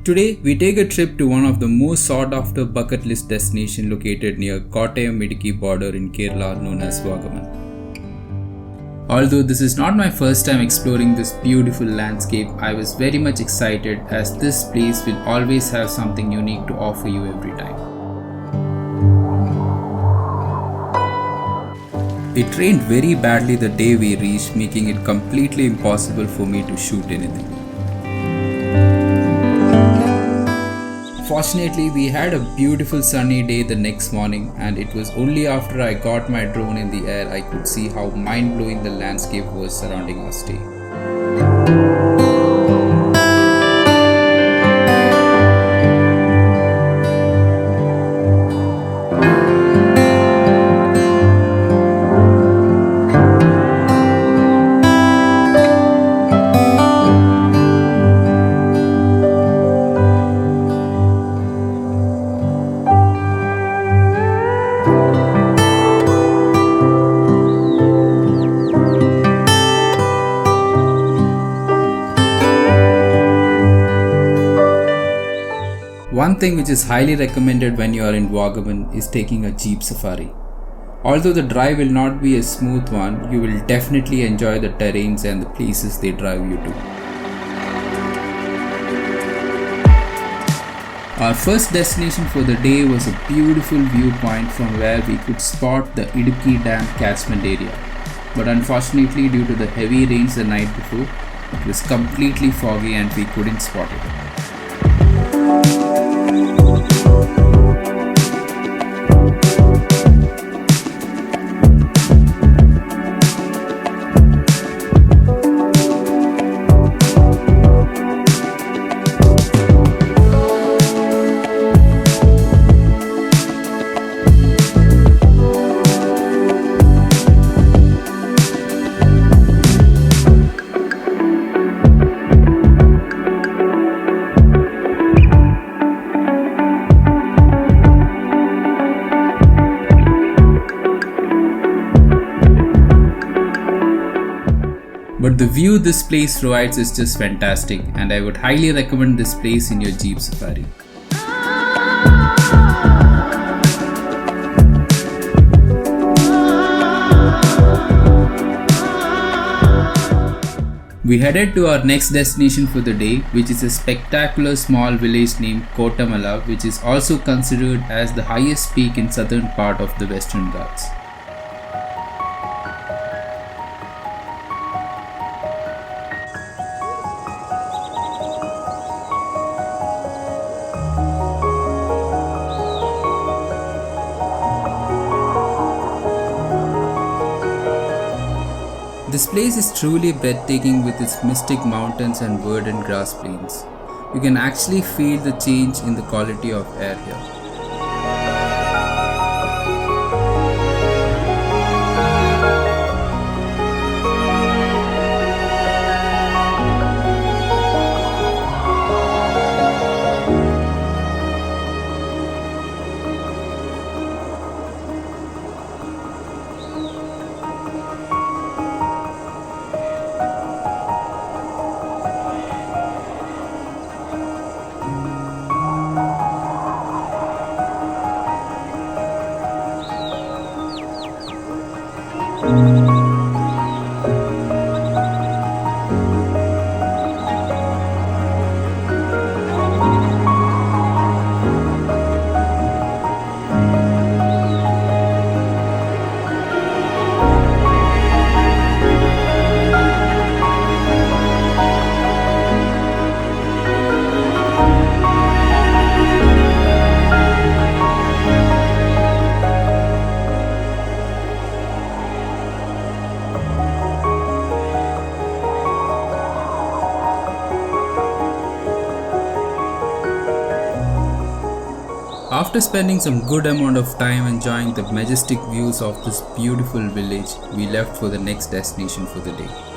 Today, we take a trip to one of the most sought after bucket list destinations located near Kottayam Idukki border in Kerala known as Vagamon. Although this is not my first time exploring this beautiful landscape, I was very much excited as this place will always have something unique to offer you every time. It rained very badly the day we reached, making it completely impossible for me to shoot anything. Fortunately, we had a beautiful sunny day the next morning, and it was only after I got my drone in the air I could see how mind-blowing the landscape was surrounding our stay. One thing which is highly recommended when you are in Vagamon is taking a jeep safari. Although the drive will not be a smooth one, you will definitely enjoy the terrains and the places they drive you to. Our first destination for the day was a beautiful viewpoint from where we could spot the Idukki Dam catchment area. But unfortunately, due to the heavy rains the night before, it was completely foggy and we couldn't spot it. But the view this place provides is just fantastic, and I would highly recommend this place in your jeep safari. We headed to our next destination for the day, which is a spectacular small village named Kottamala, which is also considered as the highest peak in southern part of the Western Ghats. This place is truly breathtaking with its mystic mountains and verdant grass plains. You can actually feel the change in the quality of air here. After spending some good amount of time enjoying the majestic views of this beautiful village, we left for the next destination for the day.